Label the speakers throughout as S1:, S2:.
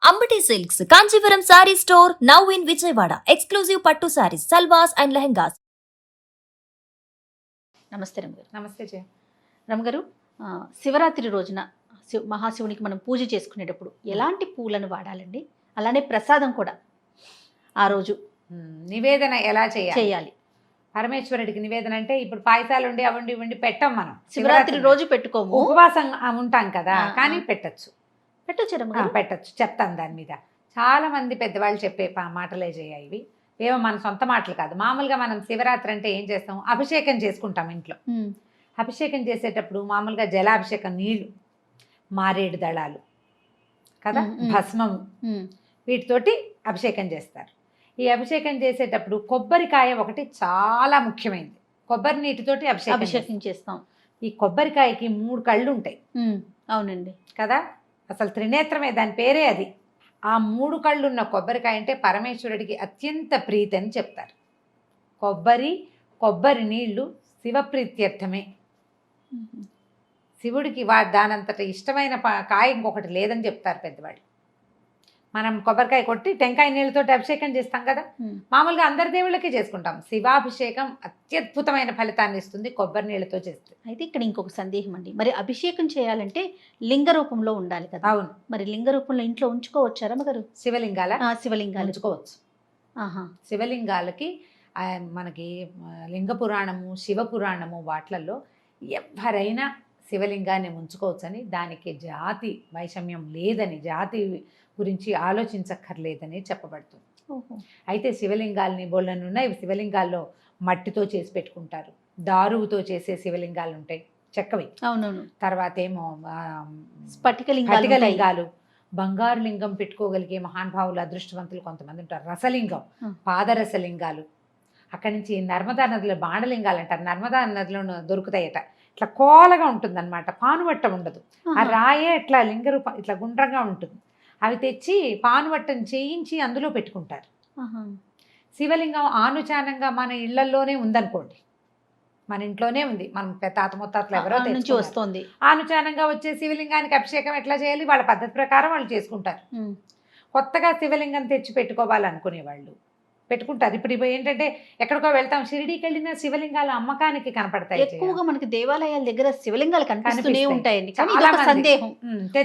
S1: Ambati silks Kanchipuram sorry store now in Vijayawada. Exclusive పట్టు saris, సల్వాస్ and lehengas.
S2: నమస్తే రమగారు.
S3: నమస్తే జయ.
S2: రమగారు, శివరాత్రి రోజున మహాశివునికి మనం పూజ చేసుకునేటప్పుడు ఎలాంటి పూలను వాడాలండి? అలానే ప్రసాదం కూడా ఆ రోజు
S3: నివేదన ఎలా
S2: చేయాలి?
S3: పరమేశ్వరుడికి నివేదన అంటే ఇప్పుడు పాయసాలు ఉండి అవండి ఇవ్వండి పెట్టం. మనం
S2: శివరాత్రి రోజు పెట్టుకోము,
S3: ఉపవాసం ఉంటాం కదా, కానీ పెట్టచ్చు. పెట్టచ్చు. చెప్తాను దాని మీద. చాలా మంది పెద్దవాళ్ళు చెప్పే మాటలే చేయ ఇవి. ఏమో మన సొంత మాటలు కాదు. మామూలుగా మనం శివరాత్రి అంటే ఏం చేస్తాం? అభిషేకం చేసుకుంటాం ఇంట్లో. అభిషేకం చేసేటప్పుడు మామూలుగా జలాభిషేకం, నీళ్లు, మారేడు దళాలు కదా, భస్మము, వీటితోటి అభిషేకం చేస్తారు. ఈ అభిషేకం చేసేటప్పుడు కొబ్బరికాయ ఒకటి చాలా ముఖ్యమైనది. కొబ్బరి నీటితోటి అభిషేకం
S2: చేస్తాం.
S3: ఈ కొబ్బరికాయకి 3 కళ్ళు ఉంటాయి.
S2: అవునండి
S3: కదా, అసలు త్రినేత్రమే దాని పేరే అది. ఆ 3 కళ్ళు ఉన్న కొబ్బరికాయ అంటే పరమేశ్వరుడికి అత్యంత ప్రీతి అని చెప్తారు. కొబ్బరి నీళ్లు శివప్రీత్యర్థమే. శివుడికి దానంతట ఇష్టమైన కాయ ఇంకొకటి లేదని చెప్తారు పెద్దవాళ్ళు. మనం కొబ్బరికాయ కొట్టి టెంకాయ నీళ్ళతోటి అభిషేకం చేస్తాం కదా, మామూలుగా అందరి దేవుళ్ళకి చేసుకుంటాం. శివాభిషేకం అత్యద్భుతమైన ఫలితాన్ని ఇస్తుంది కొబ్బరి నీళ్ళతో చేస్తే.
S2: అయితే ఇక్కడ ఇంకొక సందేహం అండి, మరి అభిషేకం చేయాలంటే లింగ రూపంలో ఉండాలి కదా?
S3: అవును.
S2: మరి లింగ రూపంలో ఇంట్లో ఉంచుకోవచ్చా రమగారు? శివలింగాలు
S3: ఉంచుకోవచ్చు. శివలింగాలకి మనకి లింగ పురాణము, శివ పురాణము వాట్లలో ఎవరైనా శివలింగాన్ని ఉంచుకోవచ్చని, దానికి జాతి వైషమ్యం లేదని, జాతి గురించి ఆలోచించక్కర్లేదని చెప్పబడుతుంది. అయితే శివలింగాలని బోళ్ళనున్నాయి. శివలింగాల్లో మట్టితో చేసి పెట్టుకుంటారు, దారువుతో చేసే శివలింగాలు ఉంటాయి, చెక్కవి.
S2: అవునవును.
S3: తర్వాత ఏమో
S2: స్ఫటికలింగాలు,
S3: బంగారు లింగం పెట్టుకోగలిగే మహానుభావులు, అదృష్టవంతులు కొంతమంది ఉంటారు. రసలింగం, పాదరసలింగాలు. అక్కడి నుంచి నర్మదా నదిలో బాణలింగాలు అంటారు. నర్మదా నదిలో దొరుకుతాయట. ఇట్లా కోలగా ఉంటుంది అనమాట, పానువట్టం ఉండదు. ఆ రాయే ఇట్లా లింగ రూపం ఇట్లా గుండ్రంగా ఉంటుంది. అవి తెచ్చి పానువట్టం చేయించి అందులో పెట్టుకుంటారు. శివలింగం ఆనుచానంగా మన ఇళ్లలోనే ఉందనుకోండి, మన ఇంట్లోనే ఉంది, మనం తాత ముత్తాతలు ఎవరో నుంచి
S2: వస్తుంది,
S3: ఆనుచానంగా వచ్చే శివలింగానికి అభిషేకం ఎట్లా చేయాలి, వాళ్ళ పద్ధతి ప్రకారం వాళ్ళు చేసుకుంటారు. కొత్తగా శివలింగం తెచ్చి పెట్టుకోవాలనుకునే వాళ్ళు పెట్టుకుంటారు. ఇప్పుడు ఏంటంటే ఎక్కడికో వెళ్తాం, షిరిడీకి వెళ్ళిన శివలింగాలు అమ్మకానికి కనపడతాయి.
S2: ఎక్కువగా మనకి దేవాలయాల దగ్గర శివలింగాలు కనిపిస్తూనే ఉంటాయండి. సందేహం,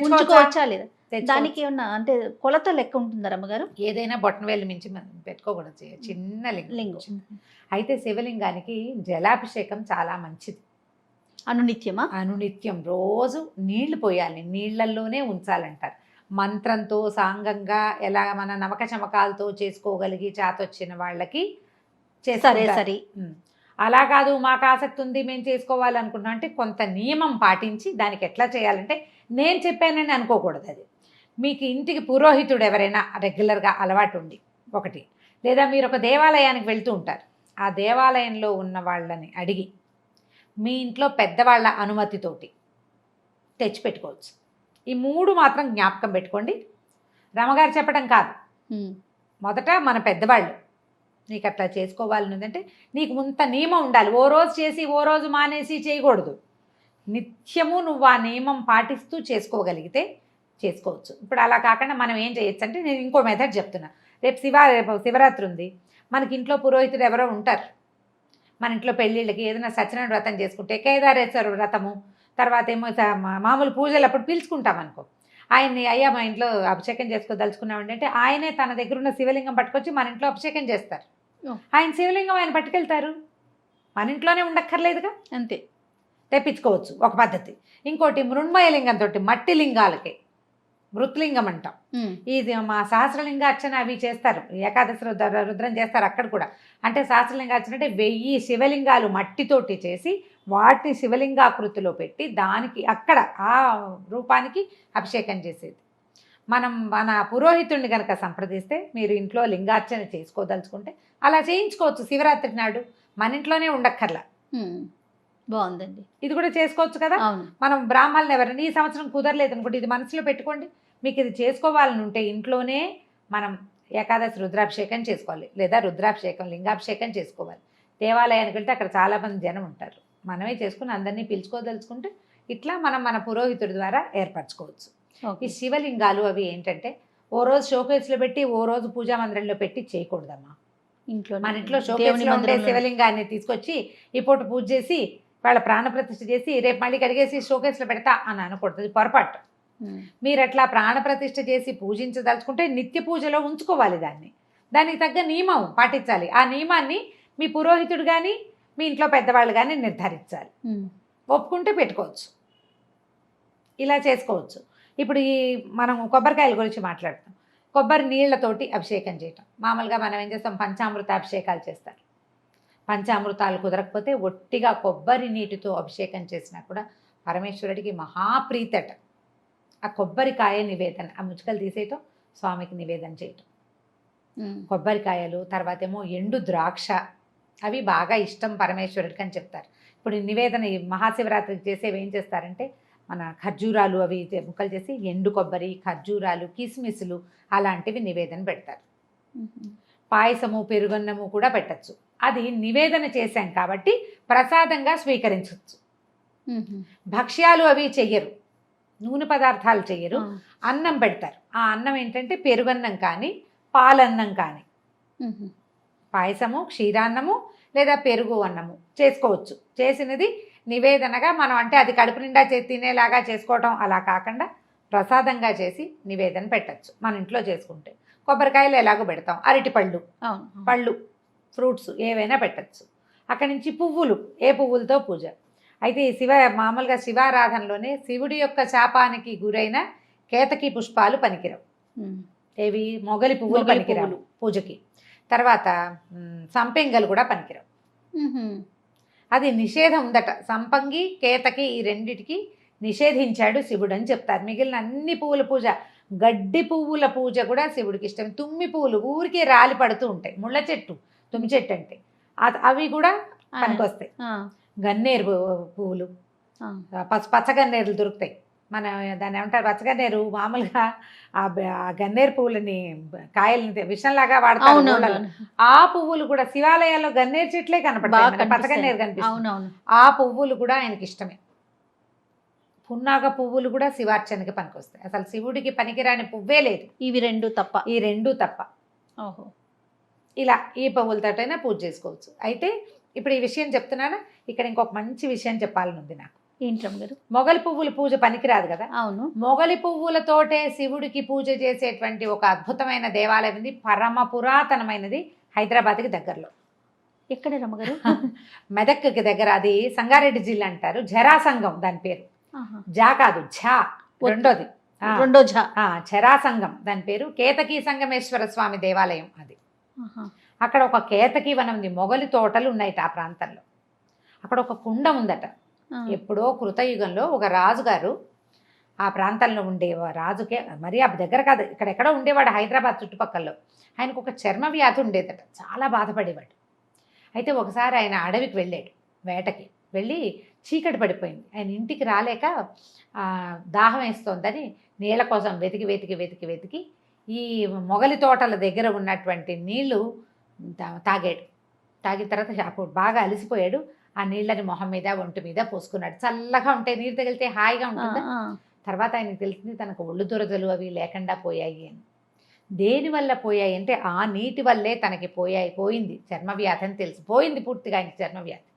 S2: ఉంచుకోవచ్చా లేదా? దానికి ఏమన్నా అంటే కొలత లెక్క ఉంటుందా రమ్మగారు?
S3: ఏదైనా బొట్టనవేలు మించి మనం పెట్టుకోకూడదు, చిన్న లింగం. అయితే శివలింగానికి జలాభిషేకం చాలా మంచిది. అనునిత్యం రోజు నీళ్లు పోయాలి, నీళ్లల్లోనే ఉంచాలంటారు. మంత్రంతో సాంగంగా ఎలా మన నమక చమకాలతో చేసుకోగలిగి చాతొచ్చిన వాళ్ళకి
S2: సరే.
S3: అలా కాదు, మాకు ఆసక్తి ఉంది, మేము చేసుకోవాలనుకున్నాం అంటే కొంత నియమం పాటించి దానికి ఎట్లా చేయాలంటే, నేను చెప్పానని అనుకోకూడదు. అది మీకు ఇంటికి పురోహితుడు ఎవరైనా రెగ్యులర్గా అలవాటు ఉండి ఒకటి, లేదా మీరు ఒక దేవాలయానికి వెళ్తూ ఉంటారు, ఆ దేవాలయంలో ఉన్న వాళ్ళని అడిగి మీ ఇంట్లో పెద్దవాళ్ళ అనుమతితోటి తెచ్చిపెట్టుకోవచ్చు. ఈ 3 మాత్రం జ్ఞాపకం పెట్టుకోండి. రమగారు చెప్పడం కాదు, మొదట మన పెద్దవాళ్ళు నీకు అట్లా చేసుకోవాలని ఉందంటే నీకు ఇంత నియమం ఉండాలి. ఓ రోజు చేసి ఓ రోజు మానేసి చేయకూడదు. నిత్యము నువ్వు ఆ నియమం పాటిస్తూ చేసుకోగలిగితే చేసుకోవచ్చు. ఇప్పుడు అలా కాకుండా మనం ఏం చేయొచ్చు అంటే, నేను ఇంకో మెథడ్ చెప్తున్నా. రేపు శివరాత్రి ఉంది, మనకి ఇంట్లో పురోహితుడు ఎవరో ఉంటారు. మన ఇంట్లో పెళ్ళిళ్ళకి ఏదైనా సత్యనారాయణ వ్రతం చేసుకుంటే కేదారేశ్వర వ్రతము, తర్వాత ఏమో మామూలు పూజలు అప్పుడు పిలుచుకుంటాం అనుకో, ఆయన్ని అయ్యా మా ఇంట్లో అభిషేకం చేసుకోదలుచుకున్నామండి అంటే ఆయనే తన దగ్గర ఉన్న శివలింగం పట్టుకొచ్చి మన ఇంట్లో అభిషేకం చేస్తారు. ఆయన శివలింగం ఆయన పట్టుకెళ్తారు, మన ఇంట్లోనే ఉండక్కర్లేదుగా,
S2: అంతే
S3: తెప్పించుకోవచ్చు. ఒక పద్ధతి. ఇంకోటి మృణ్మయ లింగంతో, మట్టి లింగాలకి మృత్లింగం అంటాం. ఇది మా సహస్రలింగార్చన అవి చేస్తారు, ఏకాదశి రుద్రం చేస్తారు అక్కడ కూడా. అంటే సహస్రలింగార్చన అంటే 1000 శివలింగాలు మట్టితోటి చేసి వాటిని శివలింగాకృతిలో పెట్టి దానికి అక్కడ ఆ రూపానికి అభిషేకం చేసేది. మనం మన పురోహితుడిని కనుక సంప్రదిస్తే, మీరు ఇంట్లో లింగార్చన చేసుకోదలుచుకుంటే అలా చేయించుకోవచ్చు. శివరాత్రి నాడు మన ఇంట్లోనే ఉండక్కర్లా.
S2: బాగుందండి,
S3: ఇది కూడా చేసుకోవచ్చు కదా. మనం బ్రాహ్మణులు ఎవరైనా ఈ సంవత్సరం కుదరలేదు అనుకోండి, ఇది మనసులో పెట్టుకోండి. మీకు ఇది చేసుకోవాలని ఉంటే ఇంట్లోనే మనం ఏకాదశి రుద్రాభిషేకం చేసుకోవాలి, లేదా రుద్రాభిషేకం లింగాభిషేకం చేసుకోవాలి. దేవాలయానికి వెళ్తే అక్కడ చాలామంది జనం ఉంటారు, మనమే చేసుకుని అందరినీ పిలుచుకోదలుచుకుంటే ఇట్లా మనం మన పురోహితుడి ద్వారా ఏర్పరచుకోవచ్చు. ఈ శివలింగాలు అవి ఏంటంటే ఓ రోజు షోకేస్లో పెట్టి ఓ రోజు పూజా మందిరంలో పెట్టి చేయకూడదమ్మా.
S2: ఇంట్లో
S3: మన ఇంట్లో షోకేస్లో ఉండే శివలింగాన్ని తీసుకొచ్చి ఈ పూట పూజ చేసి వాళ్ళ ప్రాణప్రతిష్ఠ చేసి రేపు మళ్ళీ కడిగేసి షోకేస్లో పెడతా అని అనకూడదు, ఇది పొరపాటు. మీరు అట్లా ప్రాణప్రతిష్ఠ చేసి పూజించదలుచుకుంటే నిత్య పూజలో ఉంచుకోవాలి దాన్ని, దానికి తగ్గ నియమం పాటించాలి. ఆ నియమాన్ని మీ పురోహితుడు కానీ మీ ఇంట్లో పెద్దవాళ్ళు కానీ నిర్ధారించాలి. ఒప్పుకుంటే పెట్టుకోవచ్చు, ఇలా చేసుకోవచ్చు. ఇప్పుడు ఈ మనం కొబ్బరికాయల గురించి మాట్లాడుతాం. కొబ్బరి నీళ్లతోటి అభిషేకం చేయటం మామూలుగా మనం ఏం చేస్తాం, పంచామృత అభిషేకాలు చేస్తారు. పంచామృతాలు కుదరకపోతే ఒట్టిగా కొబ్బరి నీటితో అభిషేకం చేసినా కూడా పరమేశ్వరుడికి మహాప్రీతట. ఆ కొబ్బరికాయ నివేదన, ఆ ముచ్చుకలు తీసేయటం, స్వామికి నివేదన చేయటం. కొబ్బరికాయలు, తర్వాత ఏమో ఎండు ద్రాక్ష, అవి బాగా ఇష్టం పరమేశ్వరుడికి అని చెప్తారు. ఇప్పుడు ఈ నివేదన ఈ మహాశివరాత్రికి చేసేవి ఏం చేస్తారంటే మన ఖర్జూరాలు అవి ముక్కలు చేసి ఎండు కొబ్బరి, ఖర్జూరాలు, కిస్మిస్లు అలాంటివి నివేదన పెడతారు. పాయసము, పెరుగన్నము కూడా పెట్టచ్చు. అది నివేదన చేశాం కాబట్టి ప్రసాదంగా స్వీకరించవచ్చు. భక్ష్యాలు అవి చెయ్యరు, నూనె పదార్థాలు చెయ్యరు, అన్నం పెడతారు. ఆ అన్నం ఏంటంటే పెరుగన్నం కానీ పాలన్నం కానీ, పాయసము, క్షీరాన్నము లేదా పెరుగు అన్నము చేసుకోవచ్చు. చేసినది నివేదనగా మనం అంటే అది కడుపు నిండా తినేలాగా చేసుకోవటం అలా కాకుండా ప్రసాదంగా చేసి నివేదన పెట్టచ్చు మన ఇంట్లో చేసుకుంటే. కొబ్బరికాయలు ఎలాగో పెడతాం, అరటిపళ్ళు, పళ్ళు, ఫ్రూట్స్ ఏవైనా పెట్టచ్చు. అక్కడి నుంచి పువ్వులు, ఏ పువ్వులతో పూజ. అయితే ఈ మామూలుగా శివారాధనలోనే శివుడి యొక్క శాపానికి గురైన కేతకి పుష్పాలు పనికిరావు. ఏవి? మొగలి పువ్వులు పనికిరావు పూజకి. తర్వాత సంపెంగలు కూడా పనికిరావు, అది నిషేధం ఉందట. సంపంగి, కేతకి ఈ రెండిటికి నిషేధించాడు శివుడు అని చెప్తారు. మిగిలిన అన్ని పువ్వుల పూజ, గడ్డి పువ్వుల పూజ కూడా శివుడికి ఇష్టం. తుమ్మి పువ్వులు ఊరికే రాలి పడుతూ ఉంటాయి, ముళ్ళ చెట్టు, తుమ్మి చెట్టు అంటే అవి కూడా పనికొస్తాయి. గన్నేరు పువ్వులు, పచ్చగన్నేరులు దొరుకుతాయి. మన దాన్ని ఏమంటారు, పచ్చగన్నేరు. మామూలుగా ఆ గన్నేరు పువ్వులని కాయలని విషంలాగా వాడతారు. ఆ పువ్వులు కూడా శివాలయాల్లో గన్నేరు చెట్లే కనపడతాయి, పచ్చగన్నేరు కనిపిస్తుంది. ఆ పువ్వులు కూడా ఆయనకి ఇష్టమే. పున్నాగ పువ్వులు కూడా శివార్చనకి పనికొస్తాయి. అసలు శివుడికి పనికిరాని పువ్వే లేదు.
S2: ఇవి రెండు తప్ప,
S3: ఈ రెండు తప్ప.
S2: ఓహో,
S3: ఇలా ఈ పువ్వులతోటైనా పూజ చేసుకోవచ్చు. అయితే ఇప్పుడు ఈ విషయం చెప్తున్నానా, ఇక్కడ ఇంకొక మంచి విషయం చెప్పాలని ఉంది నాకు.
S2: ఏంటమ్మ గారు?
S3: మొగలి పువ్వుల పూజ పనికిరాదు కదా.
S2: అవును,
S3: మొగలి పువ్వులతోటే శివుడికి పూజ చేసేటువంటి ఒక అద్భుతమైన దేవాలయం ఉంది, పరమ పురాతనమైనది, హైదరాబాద్కి దగ్గరలో.
S2: ఎక్కడ రమ్మగారు?
S3: మెదక్కి దగ్గర. అది సంగారెడ్డి జిల్లా అంటారు, జరాసంగం దాని పేరు. జా కాదు, ఝా, రెండోది,
S2: రెండో ఝా,
S3: జరాసంగం దాని పేరు. కేతకీ సంగమేశ్వర స్వామి దేవాలయం అది. అక్కడ ఒక కేతకీ వనం ఉంది, మొగలి తోటలు ఉన్నాయట ఆ ప్రాంతంలో. అక్కడ ఒక కుండ ఉందట. ఎప్పుడో కృతయుగంలో ఒక రాజుగారు ఆ ప్రాంతంలో ఉండే రాజుకే, మరి ఆ దగ్గర కాదు, ఇక్కడెక్కడో ఉండేవాడు హైదరాబాద్ చుట్టుపక్కల్లో. ఆయనకు ఒక చర్మ వ్యాధి ఉండేదట, చాలా బాధపడేవాడు. అయితే ఒకసారి ఆయన అడవికి వెళ్ళాడు, వేటకి వెళ్ళి చీకటి పడిపోయింది. ఆయన ఇంటికి రాలేక దాహం వేస్తోందని నీళ్ళ కోసం వెతికి వెతికి వెతికి వెతికి ఈ మొగలి తోటల దగ్గర ఉన్నటువంటి నీళ్లు తాగాడు. తాగిన తర్వాత అప్పుడు బాగా అలసిపోయాడు. ఆ నీళ్ళని మొహం మీద, ఒంటి మీద పోసుకున్నాడు. చల్లగా ఉంటాయి, నీరు తగిలితే హాయిగా ఉంటుందా. తర్వాత ఆయనకు తెలిసింది తనకు ఒళ్ళు దురదలు అవి లేకుండా పోయాయి అని. దేనివల్ల పోయాయి అంటే ఆ నీటి వల్లే తనకి పోయింది చర్మవ్యాధి అని తెలిసిపోయింది పూర్తిగా ఆయనకి చర్మవ్యాధి.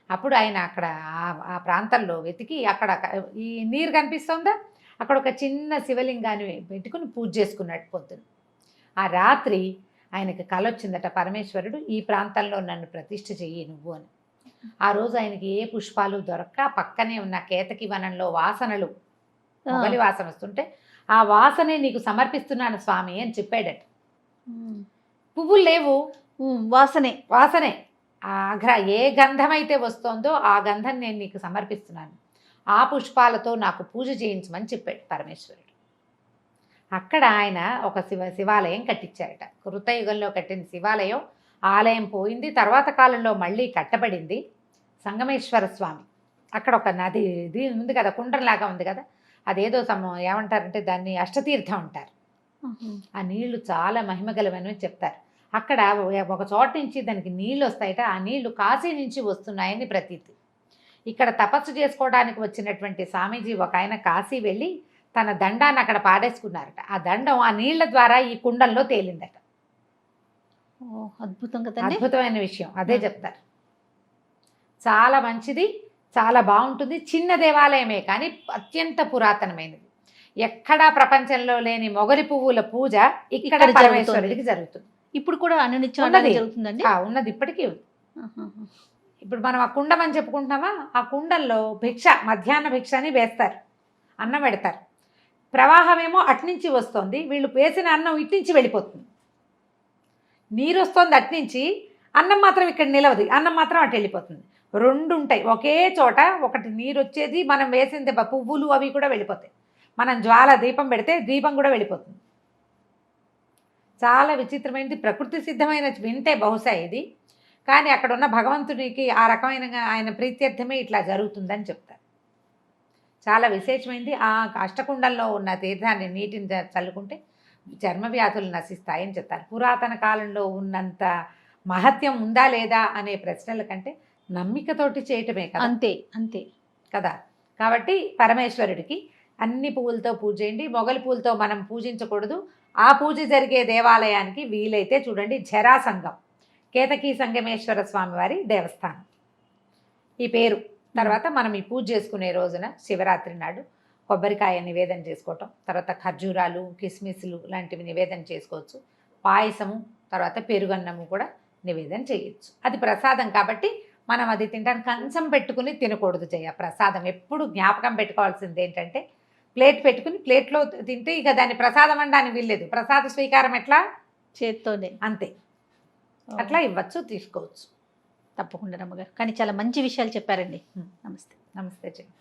S3: అప్పుడు ఆయన అక్కడ ఆ ప్రాంతంలో వెతికి అక్కడ ఈ నీరు కనిపిస్తుందా, అక్కడ ఒక చిన్న శివలింగాన్ని పెట్టుకుని పూజ చేసుకున్నాడు పొద్దున. ఆ రాత్రి ఆయనకి కల వచ్చిందట, పరమేశ్వరుడు ఈ ప్రాంతంలో నన్ను ప్రతిష్ఠ చెయ్యి నువ్వు అని. ఆ రోజు ఆయనకి ఏ పుష్పాలు దొరక్క పక్కనే ఉన్న కేతకి వనంలో వాసనలు, మొగలి వాసన వస్తుంటే ఆ వాసనే నీకు సమర్పిస్తున్నాను స్వామి అని చెప్పాడట. పువ్వులు లేవు, వాసనే ఏ గంధం అయితే వస్తుందో ఆ గంధం నేను నీకు సమర్పిస్తున్నాను, ఆ పుష్పాలతో నాకు పూజ చేయించమని చెప్పాడు పరమేశ్వరుడు. అక్కడ ఆయన ఒక శివాలయం కట్టించారట. కృతయుగంలో కట్టిన శివాలయం, ఆలయం పోయింది, తర్వాత కాలంలో మళ్ళీ కట్టబడింది. సంగమేశ్వర స్వామి అక్కడ ఒక నది ఇది ఉంది కదా, కుండ్రంలాగా ఉంది కదా, అదేదో ఏమంటారంటే దాన్ని అష్టతీర్థం అంటారు. ఆ నీళ్లు చాలా మహిమగలవని చెప్తారు. అక్కడ ఒక చోట నుంచి దానికి నీళ్ళు వస్తాయట, ఆ నీళ్లు కాశీ నుంచి వస్తున్నాయని ప్రతీతి. ఇక్కడ తపస్సు చేసుకోవడానికి వచ్చినటువంటి స్వామీజీ ఒక ఆయన కాశీ వెళ్ళి తన దండాన్ని అక్కడ పాడేసుకున్నారట. ఆ దండం ఆ నీళ్ల ద్వారా ఈ కుండంలో తేలిందట.
S2: ఓ, అద్భుతం కదండి.
S3: అద్భుతమైన విషయం, అదే చెప్తారు. చాలా మంచిది, చాలా బాగుంటుంది. చిన్న దేవాలయమే కానీ అత్యంత పురాతనమైనది. ఎక్కడా ప్రపంచంలో లేని మొగలి పువ్వుల పూజ ఇక్కడ
S2: ఇక్కడ
S3: పరమేశ్వరుడికి జరుగుతుంది.
S2: ఇప్పుడు కూడా అనునిత్యం
S3: ఉన్నది.
S2: అలాగే జరుగుతుందండి.
S3: ఉన్నది, ఇప్పటికీ ఉంది.
S2: ఆహాహా.
S3: ఇప్పుడు మనం ఆ కుండం అని చెప్పుకుంటున్నామా, ఆ కుండంలో భిక్ష, మధ్యాహ్న భిక్ష అని వేస్తారు, అన్నం పెడతారు. ప్రవాహమేమో అట్నుంచి వస్తుంది, వీళ్ళు వేసిన అన్నం ఇట్నుంచి వెళ్ళిపోతుంది. నీరు వస్తుంది అట్నుంచి, అన్నం మాత్రం ఇక్కడ నిలవదు, అన్నం మాత్రం అటు వెళ్ళిపోతుంది. రెండు ఉంటాయి ఒకే చోట. ఒకటి నీరు వచ్చేది, మనం వేసింది పువ్వులు అవి కూడా వెళ్ళిపోతాయి. మనం జ్వాల దీపం పెడితే దీపం కూడా వెళ్ళిపోతుంది. చాలా విచిత్రమైనది, ప్రకృతి సిద్ధమైన వింటే బహుశా ఇది. కానీ అక్కడ ఉన్న భగవంతునికి ఆ రకమైన ఆయన ప్రీత్యర్థమే ఇట్లా జరుగుతుందని చెప్తారు. చాలా విశేషమైంది. ఆ అష్టకుండంలో ఉన్న తీర్థాన్ని, నీటిని చల్లుకుంటే చర్మ వ్యాధులు నశిస్తాయని చెప్తారు. పురాతన కాలంలో ఉన్నంత మహత్యం ఉందా లేదా అనే ప్రశ్నల కంటే నమ్మికతోటి చేయటమే కదా.
S2: అంతే అంతే
S3: కదా. కాబట్టి పరమేశ్వరుడికి అన్ని పువ్వులతో పూజ చేయండి. మొగలి పూలతో మనం పూజించకూడదు. ఆ పూజ జరిగే దేవాలయానికి వీలైతే చూడండి, జరాసంగం, కేతకీ సంగమేశ్వర స్వామి వారి దేవస్థానం ఈ పేరు. తర్వాత మనం ఈ పూజ చేసుకునే రోజున శివరాత్రి నాడు కొబ్బరికాయ నివేదన చేసుకోవటం, తర్వాత ఖర్జూరాలు, కిస్మిస్లు లాంటివి నివేదన చేసుకోవచ్చు. పాయసము, తర్వాత పెరుగన్నము కూడా నివేదన చేయొచ్చు. అది ప్రసాదం కాబట్టి మనం అది తింటానికి కంచం పెట్టుకుని తినకూడదు. ప్రసాదం ఎప్పుడు జ్ఞాపకం పెట్టుకోవాల్సింది ఏంటంటే, ప్లేట్ పెట్టుకుని ప్లేట్లో తింటే ఇక దాన్ని ప్రసాదం అనడానికి వీల్లేదు. ప్రసాద స్వీకారం ఎట్లా,
S2: చేత్తోనే.
S3: అంతే. అట్లా ఇవ్వచ్చు, తీసుకోవచ్చు.
S2: తప్పకుండా రమ్మగారు. కానీ చాలా మంచి విషయాలు చెప్పారండి. నమస్తే.
S3: నమస్తే చెయ్యి.